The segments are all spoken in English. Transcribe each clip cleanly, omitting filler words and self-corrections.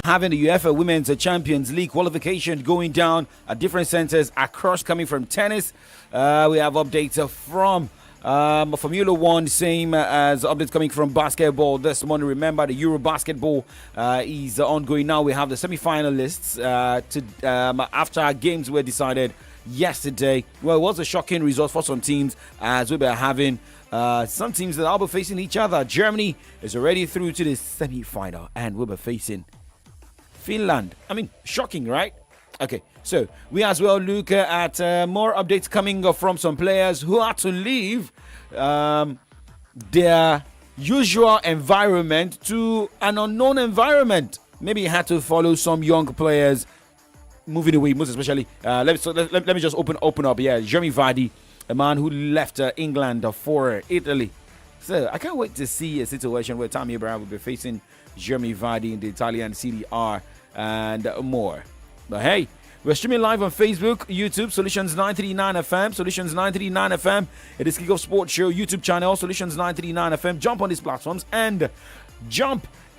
having the UEFA Women's Champions League qualification going down at different centers across, coming from tennis. We have updates from Formula One, same as updates coming from basketball this morning. Remember, the Euro basketball is ongoing now. We have the semi-finalists after our games were decided yesterday. Well, it was a shocking result for some teams, as we were having some teams that will be facing each other. Germany is already through to the semi-final, and we'll be facing Finland. I mean, shocking, right? Okay, so we as well look at more updates coming from some players who had to leave their usual environment to an unknown environment. Maybe had to follow some young players moving away, most especially. Let me just open up. Yeah, Jeremy Vardy, a man who left England for Italy. So I can't wait to see a situation where Tammy Abraham will be facing Jeremy Vardy in the Italian Serie A and more. But hey, we're streaming live on Facebook, YouTube, Solutions 939 FM, Solutions 939 FM. It is Kickoff Sports Show YouTube channel, Solutions 939 FM. Jump on these platforms and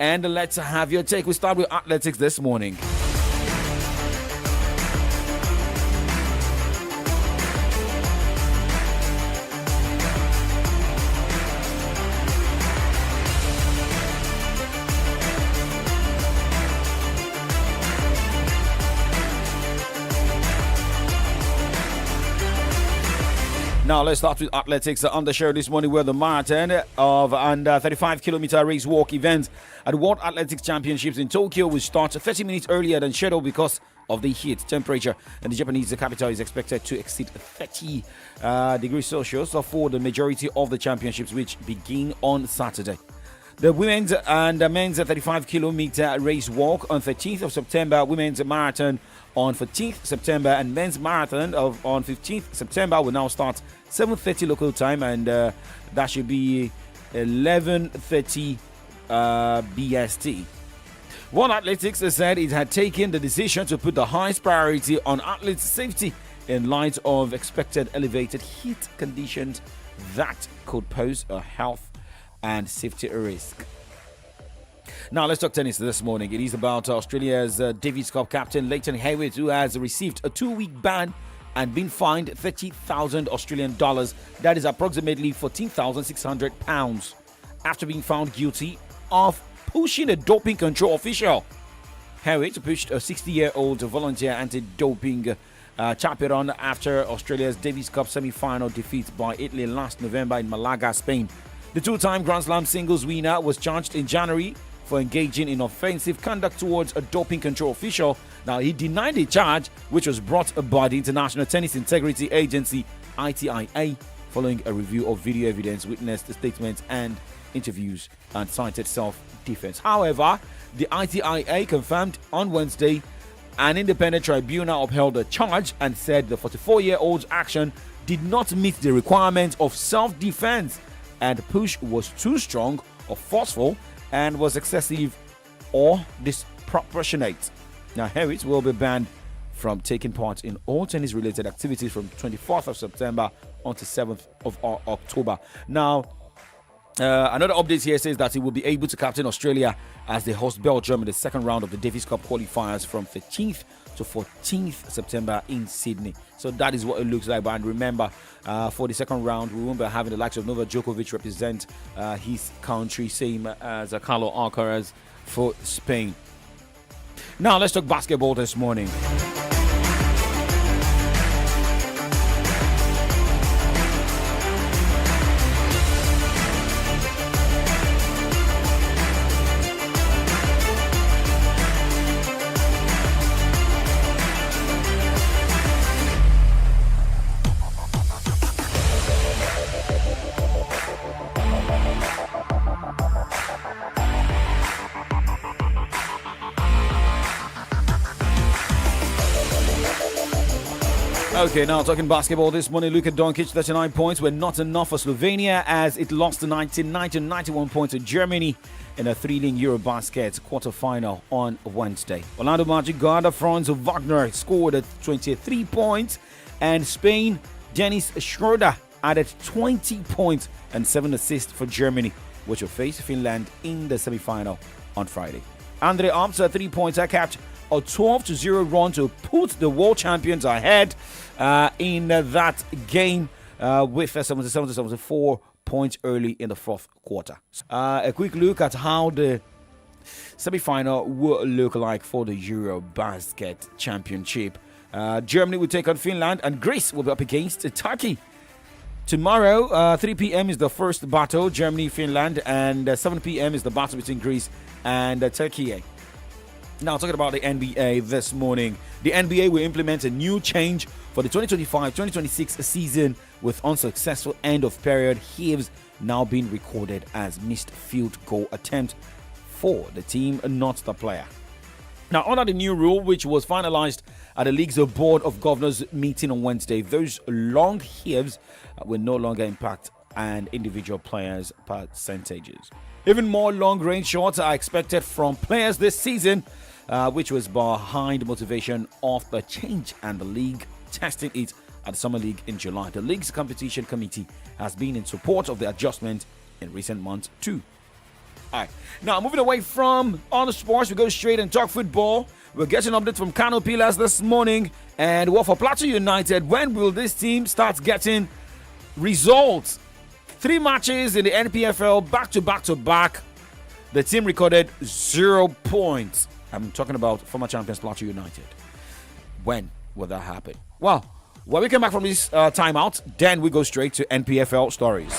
let's have your take. We start with athletics this morning. Now, let's start with athletics on the show this morning, where the marathon of under 35-kilometer race walk event at the World Athletics Championships in Tokyo will start 30 minutes earlier than scheduled because of the heat. Temperature in the Japanese capital is expected to exceed 30 degrees Celsius for the majority of the championships, which begin on Saturday. The women's and men's 35-kilometer race walk on 13th of September, women's marathon on 14th September, and men's marathon on 15th September will now start 7:30 local time, and that should be 11:30 BST. World Athletics has said it had taken the decision to put the highest priority on athletes' safety in light of expected elevated heat conditions that could pose a health and safety risk. Now let's talk tennis this morning. It is about Australia's Davis Cup captain Leighton Hewitt, who has received a 2-week ban and been fined 30,000 Australian dollars. That is approximately 14,600 pounds, after being found guilty of pushing a doping control official. Hewitt pushed a 60-year-old volunteer anti-doping chaperone after Australia's Davis Cup semi-final defeat by Italy last November in Malaga, Spain. The two-time Grand Slam singles winner was charged in January for engaging in offensive conduct towards a doping control official. Now, he denied the charge, which was brought by the International Tennis Integrity Agency, ITIA, following a review of video evidence, witness statements, and interviews, and cited self-defense. However, the ITIA confirmed on Wednesday an independent tribunal upheld the charge and said the 44-year-old's action did not meet the requirements of self-defense, and push was too strong or forceful and was excessive or disproportionate. Now, Hewitt will be banned from taking part in all tennis-related activities from 24th of September until 7th of October. Now, another update here says that he will be able to captain Australia as they host Belgium in the second round of the Davis Cup qualifiers from 13th to 14th September in Sydney. So that is what it looks like. But remember, for the second round, we won't be having the likes of Novak Djokovic represent his country, same as Carlos Alcaraz for Spain. Now let's talk basketball this morning. Okay, now talking basketball this morning, Luka Doncic, 39 points were not enough for Slovenia as it lost 99-91 points to Germany in a thrilling Eurobasket quarterfinal on Wednesday. Orlando Magic guard Franz Wagner scored 23 points, and Spain, Dennis Schroeder added 20 points and 7 assists for Germany, which will face Finland in the semi-final on Friday. Andre Amsa 3-pointer capped a 12-0 run to put the world champions ahead in that game with 77-74 points early in the fourth quarter. A quick look at how the semi-final will look like for the Eurobasket Championship. Germany will take on Finland, and Greece will be up against Turkey. Tomorrow, 3 p.m. is the first battle, Germany-Finland, and 7 p.m. is the battle between Greece and Turkey. Now, talking about the NBA this morning, the NBA will implement a new change for the 2025-2026 season with unsuccessful end-of-period heaves now being recorded as missed field goal attempt for the team, not the player. Now, under the new rule, which was finalized at the league's Board of Governors meeting on Wednesday, those long heaves will no longer impact an individual player's percentages. Even more long-range shots are expected from players this season, which was behind the motivation of the change and the league testing it at the Summer League in July. The league's competition committee has been in support of the adjustment in recent months too. All right, now moving away from other sports, we go straight and talk football. We're getting an update from Kano Pillars this morning. And for Plateau United, when will this team start getting results? 3 matches in the NPFL, back-to-back. The team recorded 0 points. I'm talking about former champions Plateau United. When will that happen? Well, when we come back from this timeout, then we go straight to NPFL stories.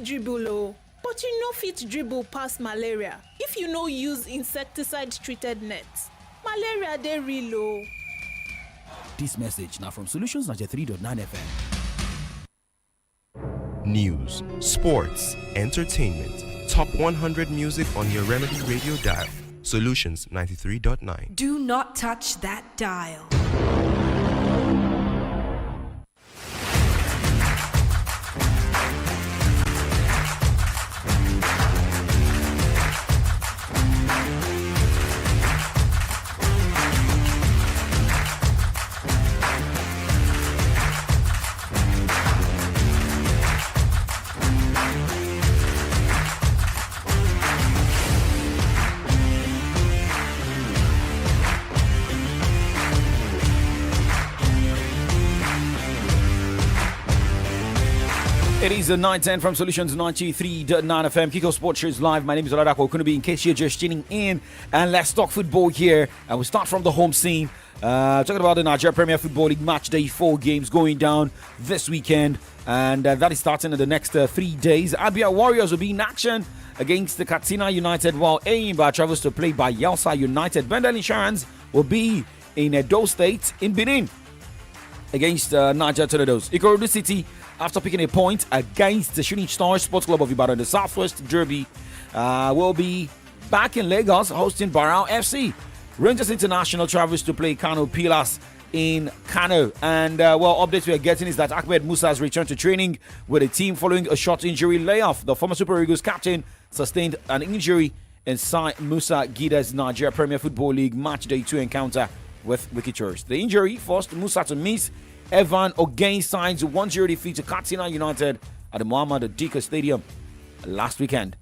Dribble, but you no fit dribble past malaria if you no use insecticide treated nets. Malaria dey real o. This message now from Solutions 93.9 FM. News, sports, entertainment, top 100 music on your Remedy radio dial. Solutions 93.9. Do not touch that dial. It is 9:10 from Solutions 93.9 FM. Kickoff Sports Shows live. My name is Oladapo Okunubi. In case you're just tuning in, and let's talk football here. And we start from the home scene. Talking about the Nigeria Premier Football League Match Day 4 games going down this weekend. And that is starting in the next 3 days. Abia Warriors will be in action against the Katsina United, while Eyimba travels to play by Yelsa United. Bendel Insurance will be in Edo State in Benin against Niger Tornadoes. Ikorodu City, after picking a point against the Shooting Stars Sports Club of Ibadan, the Southwest Derby, will be back in Lagos hosting Barao FC. Rangers International travels to play Kano Pillars in Kano. And, updates we are getting is that Ahmed Musa has returned to training with the team following a short injury layoff. The former Super Eagles captain sustained an injury inside Musa Gida's Nigeria Premier Football League Match Day 2 encounter with Wiki Tourist. The injury forced Musa to miss Evan Ogain signs 1-0 defeat to Katsina United at the Muhammad Dika Stadium last weekend.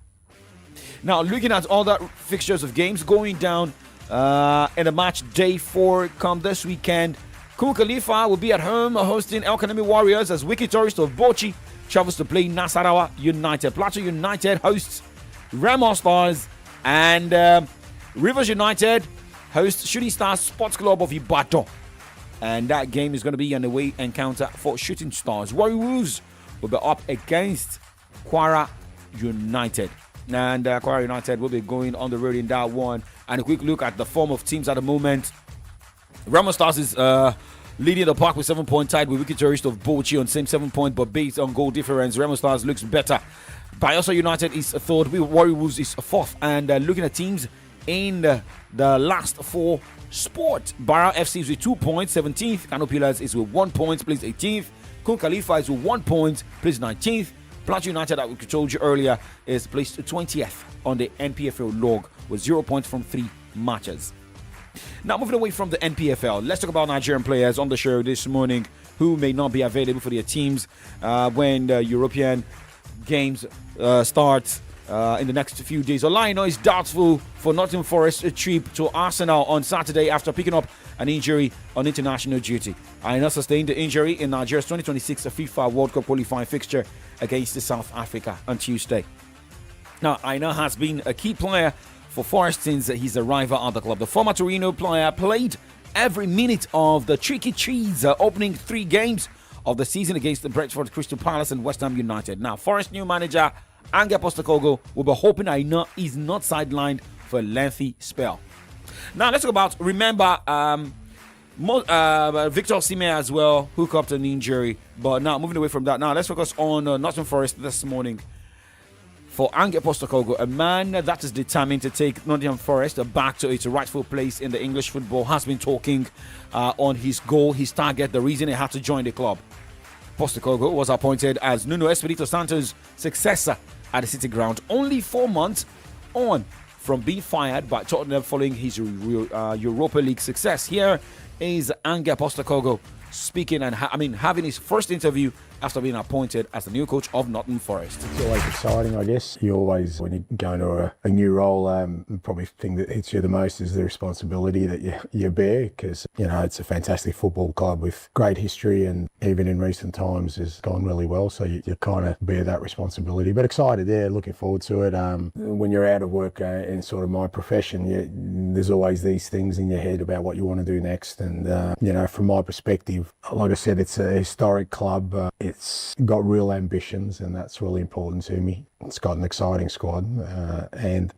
Now, looking at all the fixtures of games going down in the match day 4 come this weekend, Kum Khalifa will be at home hosting El Kanemi Warriors as Wiki Tourist of Bochi travels to play Nasarawa United. Plateau United hosts Remo Stars, and Rivers United hosts Shooting Stars Sports Club of Ibadan. And that game is going to be an away encounter for Shooting Stars. Warri Wolves will be up against Kwara United. And Kwara United will be going on the road in that one. And a quick look at the form of teams at the moment. Remo Stars is leading the pack with 7 points, tied with Wiki Tourist of Bochi on same 7 point, but based on goal difference, Remo Stars looks better. Bayelsa United is third, Warri Wolves is fourth. And looking at teams in the last 4 sports. Bara FC is with 2 points, 17th. Kano Pillars is with 1 point, placed 18th. Kun Khalifa is with 1 point, placed 19th. Plateau United, that we told you earlier, is placed 20th on the NPFL log with 0 points from 3 matches. Now, moving away from the NPFL, let's talk about Nigerian players on the show this morning who may not be available for their teams when the European games start in the next few days. Olaino is doubtful for Nottingham Forest trip to Arsenal on Saturday after picking up an injury on international duty. Aina sustained the injury in Nigeria's 2026 FIFA World Cup qualifying fixture against South Africa on Tuesday. Now, Aina has been a key player for Forest since his arrival at the club. The former Torino player played every minute of the Tricky Cheese opening 3 games of the season against the Brentford, Crystal Palace and West Ham United. Now, Forest new manager Ange Postecoglou will be hoping Aina is not sidelined for a lengthy spell. Now, let's talk about, remember, Victor Osimhen as well, hooked up to an injury. But now, moving away from that, now let's focus on Nottingham Forest this morning. For Ange Postecoglou, a man that is determined to take Nottingham Forest back to its rightful place in the English football, has been talking on his goal, his target, the reason he had to join the club. Postecoglou was appointed as Nuno Espirito Santo's successor at the City Ground only 4 months on from being fired by Tottenham following his Europa League success. Here is Ange Postecoglou speaking and having his first interview after being appointed as the new coach of Nottingham Forest. It's always exciting, I guess. You always, when you go into a new role, probably the thing that hits you the most is the responsibility that you bear, because, it's a fantastic football club with great history, and even in recent times has gone really well. So you kind of bear that responsibility. But excited there, looking forward to it. When you're out of work in sort of my profession, there's always these things in your head about what you want to do next. And, from my perspective, like I said, it's a historic club. It's got real ambitions, and that's really important to me. It's got an exciting squad, and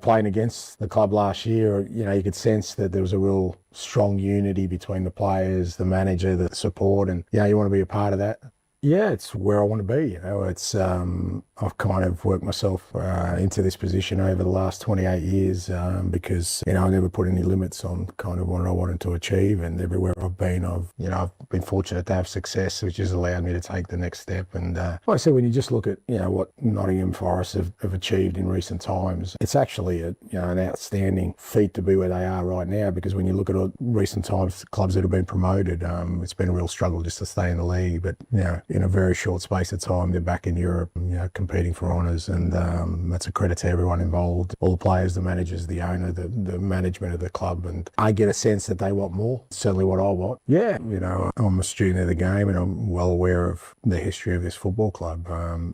playing against the club last year, you could sense that there was a real strong unity between the players, the manager, the support, and you want to be a part of that. Yeah, it's where I want to be. It's I've kind of worked myself into this position over the last 28 years because I never put any limits on kind of what I wanted to achieve, and everywhere I've been, I've been fortunate to have success, which has allowed me to take the next step. And like I said, when you just look at what Nottingham Forest have achieved in recent times, it's actually an outstanding feat to be where they are right now. Because when you look at recent times, clubs that have been promoted, it's been a real struggle just to stay in the league. But in a very short space of time, they're back in Europe, competing for honours, and that's a credit to everyone involved, all the players, the managers, the owner, the management of the club. And I get a sense that they want more, certainly what I want. Yeah, I'm a student of the game, and I'm well aware of the history of this football club.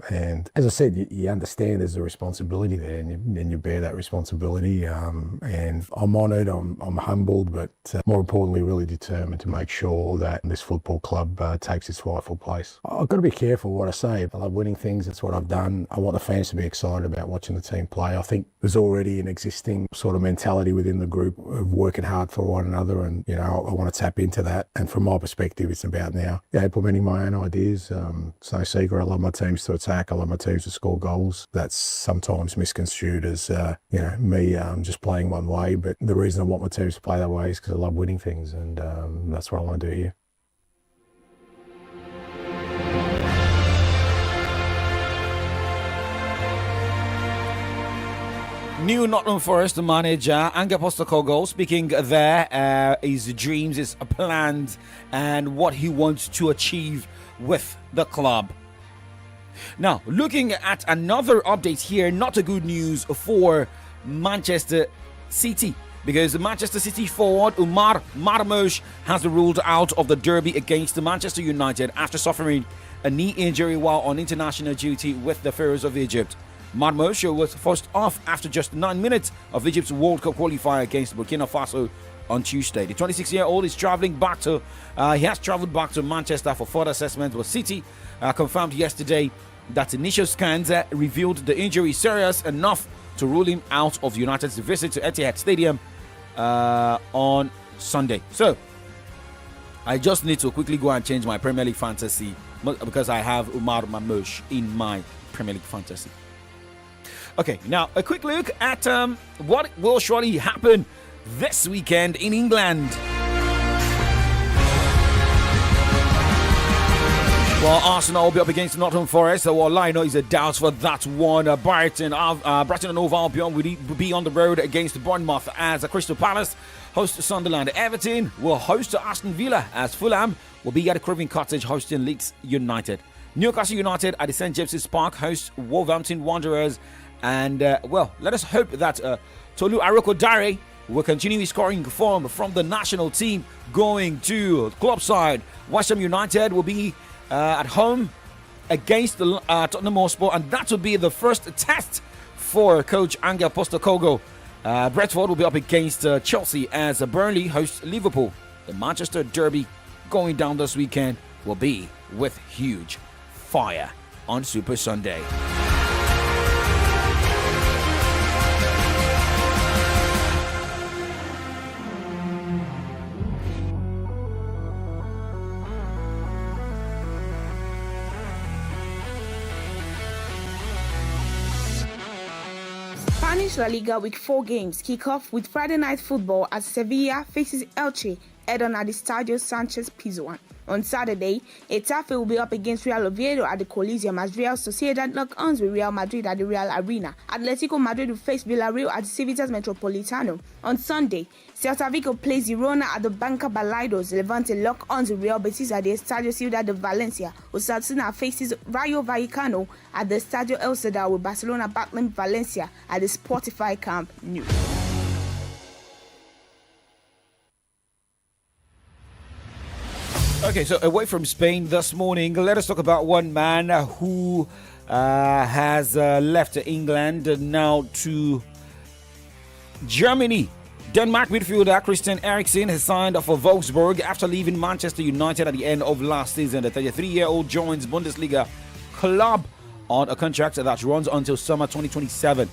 And as I said, you understand there's a responsibility there, and you bear that responsibility. And I'm honoured, I'm humbled, but more importantly, really determined to make sure that this football club takes its rightful place. I've got to be careful what I say. I love winning things. That's what I've done. I want the fans to be excited about watching the team play. I think there's already an existing sort of mentality within the group of working hard for one another, and I want to tap into that. And from my perspective, it's about now implementing my own ideas. It's no secret, I love my teams to attack. I love my teams to score goals. That's sometimes misconstrued as me just playing one way, but the reason I want my teams to play that way is because I love winning things, and that's what I want to do here. New Nottingham Forest manager Ange Postecoglou speaking there, his dreams, his plans, and what he wants to achieve with the club. Now, looking at another update here, not a good news for Manchester City, because the Manchester City forward Umar Marmoush has been ruled out of the derby against Manchester United after suffering a knee injury while on international duty with the Pharaohs of Egypt. Marmoush was forced off after just 9 minutes of Egypt's World Cup qualifier against Burkina Faso on Tuesday. The 26-year-old is travelling back to, he has travelled back to Manchester for further assessment, but City confirmed yesterday that initial scans revealed the injury serious enough to rule him out of United's visit to Etihad Stadium on Sunday. So, I just need to quickly go and change my Premier League fantasy because I have Umar Marmoush in my Premier League fantasy. Okay, now a quick look at what will surely happen this weekend in England. Well, Arsenal will be up against Nottingham Forest. Well, Lionel is a doubt for that one. Brighton and Hove Albion will be on the road against Bournemouth as Crystal Palace host Sunderland. Everton will host Aston Villa as Fulham will be at the Craven Cottage hosting Leeds United. Newcastle United at the St James's Park host Wolverhampton Wanderers. And, let us hope that Tolu Arokodare will continue his scoring form from the national team going to club side. West Ham United will be at home against the Tottenham Hotspur, and that will be the first test for coach Angel Postecoglou. Brentford will be up against Chelsea as Burnley hosts Liverpool. The Manchester Derby going down this weekend will be with huge fire on Super Sunday. Spanish La Liga Week 4 games kick off with Friday night football as Sevilla faces Elche head on at the Estadio Sanchez Pizjuan. On Saturday, Getafe will be up against Real Oviedo at the Coliseum as Real Sociedad lock arms with Real Madrid at the Real Arena. Atletico Madrid will face Villarreal at the Civitas Metropolitano. On Sunday, Celta Vigo plays Girona at the Banca Balaidos. Levante lock arms with Real Betis at the Estadio Ciudad de Valencia. Osasuna faces Rayo Vallecano at the Estadio El Sadar with Barcelona battling Valencia at the Spotify Camp Nou. Okay, so away from Spain this morning, let us talk about one man who has left England now to Germany. Denmark midfielder Christian Eriksen has signed for Wolfsburg after leaving Manchester United at the end of last season. The 33-year-old joins Bundesliga club on a contract that runs until summer 2027.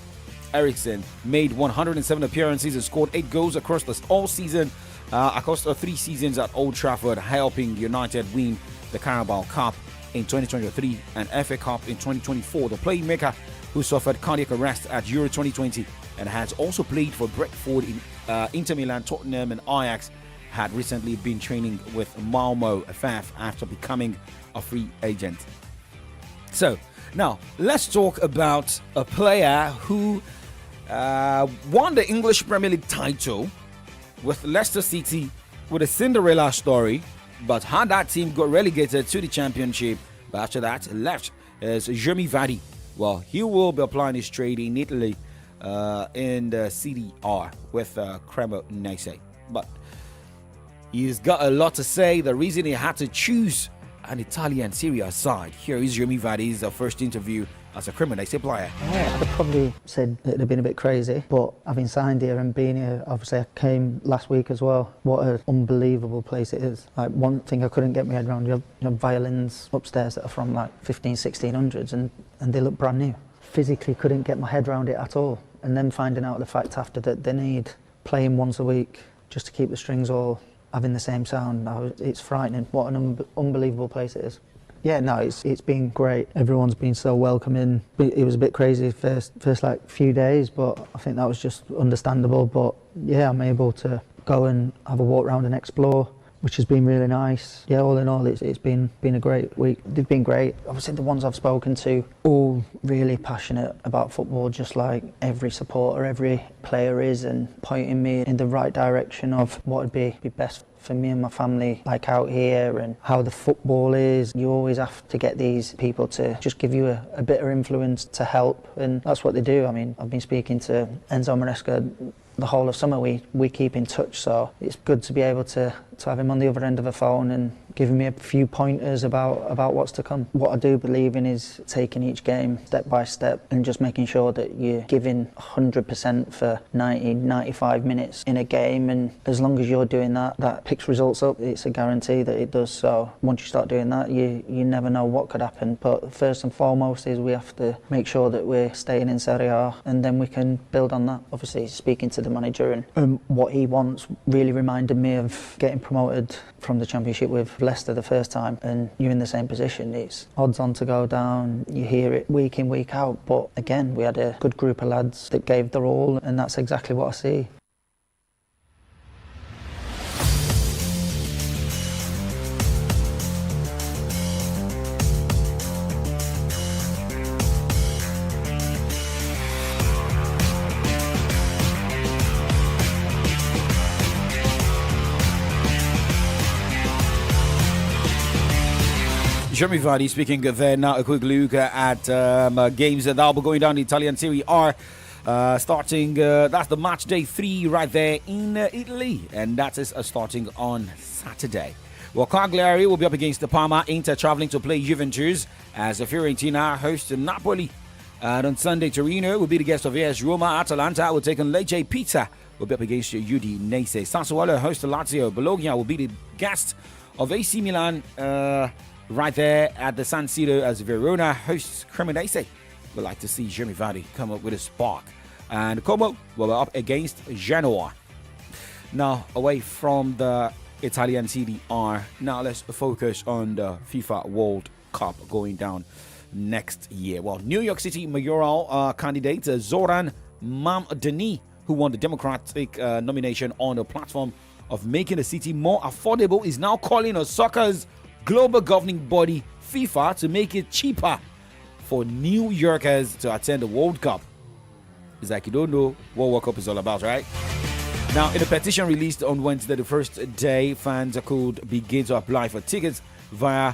Eriksen made 107 appearances and scored 8 goals across the all season. Across 3 seasons at Old Trafford, helping United win the Carabao Cup in 2023 and FA Cup in 2024. The playmaker, who suffered cardiac arrest at Euro 2020 and has also played for Brentford, in Inter Milan, Tottenham and Ajax, had recently been training with Malmo FF after becoming a free agent. So, now, let's talk about a player who won the English Premier League title with Leicester City with a Cinderella story, but how that team got relegated to the Championship, but after that left, is Jamie Vardy. Well, he will be applying his trade in Italy in the CDR with Cremonese. But he's got a lot to say. The reason he had to choose an Italian Serie A side. Here is Jamie Vardy's first interview as a Cremonese player. Yeah, I'd probably said it'd have been a bit crazy, but having signed here and been here, obviously I came last week as well. What an unbelievable place it is. Like, one thing I couldn't get my head around, you have violins upstairs that are from like 1600s and they look brand new. Physically couldn't get my head around it at all. And then finding out the fact after that they need playing once a week just to keep the strings all having the same sound, it's frightening. What an unbelievable place it is. Yeah, no, it's been great. Everyone's been so welcoming. It was a bit crazy first like few days, but I think that was just understandable. But yeah, I'm able to go and have a walk around and explore, which has been really nice. Yeah, all in all, it's been a great week. They've been great. Obviously, the ones I've spoken to, all really passionate about football, just like every supporter, every player is, and pointing me in the right direction of what would be best for me and my family, like out here, and how the football is. You always have to get these people to just give you a bit of influence to help, and that's what they do. I mean, I've been speaking to Enzo Maresca the whole of summer. We keep in touch, so it's good to be able to have him on the other end of the phone and giving me a few pointers about what's to come. What I do believe in is taking each game step by step and just making sure that you're giving 100% for 95 minutes in a game, and as long as you're doing that picks results up. It's a guarantee that it does. So once you start doing that, you never know what could happen. But first and foremost is we have to make sure that we're staying in Serie A, and then we can build on that. Obviously, speaking to the manager and what he wants really reminded me of getting promoted from the Championship with Leicester the first time and you're in the same position, it's odds on to go down. You hear it week in, week out. But again, we had a good group of lads that gave their all, and that's exactly what I see. Jeremy Vardy speaking there now. A quick look at games that will be going down in Italian Serie A. Starting, that's the match day 3 right there in Italy, and that is starting on Saturday. Well, Cagliari will be up against the Parma. Inter traveling to play Juventus as Fiorentina hosts Napoli. And on Sunday, Torino will be the guest of AS Roma. Atalanta will take on Lecce. Pisa will be up against Udinese. Sassuolo hosts Lazio. Bologna will be the guest of AC Milan. Right there at the San Siro as Verona hosts Cremonese. We'd like to see Jeremy Vardy come up with a spark. And Como will be up against Genoa. Now, away from the Italian Serie A, now let's focus on the FIFA World Cup going down next year. Well, New York City mayoral candidate Zoran Mamdani, who won the Democratic nomination on the platform of making the city more affordable, is now calling on soccer's global governing body FIFA to make it cheaper for New Yorkers to attend the World Cup. It's like you don't know what World Cup is all about, right? Now, in a petition released on Wednesday, the first day, fans could begin to apply for tickets via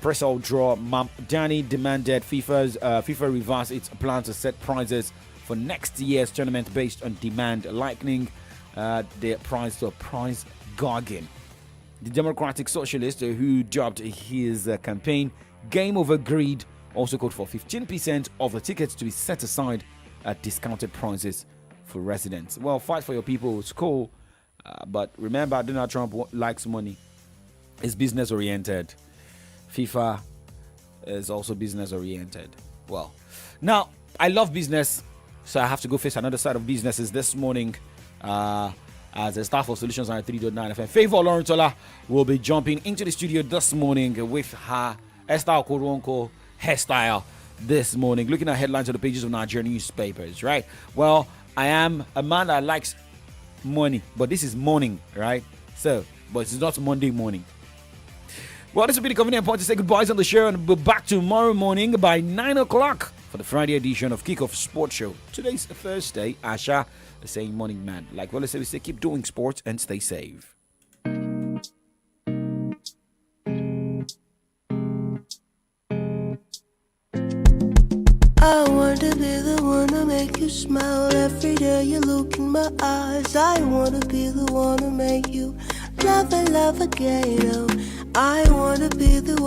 press-out draw. Mamdani demanded FIFA reverse its plan to set prices for next year's tournament based on demand, likening the price to a price gouging. The Democratic Socialist, who dubbed his campaign Game Over Greed, also called for 15% of the tickets to be set aside at discounted prices for residents. Well, fight for your people is cool, but remember, Donald Trump likes money. It's business-oriented. FIFA is also business-oriented. Well, now, I love business, so I have to go face another side of businesses this morning. As a staff of Solutions 93.9 FM, Favor Lawrentola will be jumping into the studio this morning with her Esther Okoronko hairstyle this morning, looking at headlines on the pages of Nigerian newspapers, right? Well, I am a man that likes money, but this is morning, right? So, but it's not Monday morning. Well, this will be the convenient point to say goodbyes on the show, and we'll be back tomorrow morning by 9 o'clock for the Friday edition of Kickoff Sports Show. Today's Thursday. Asha is saying morning man. Like well, we say keep doing sports and stay safe. I want to be the one to make you smile every day you look in my eyes. I want to be the one to make you love and love again. Oh, I want to be the one.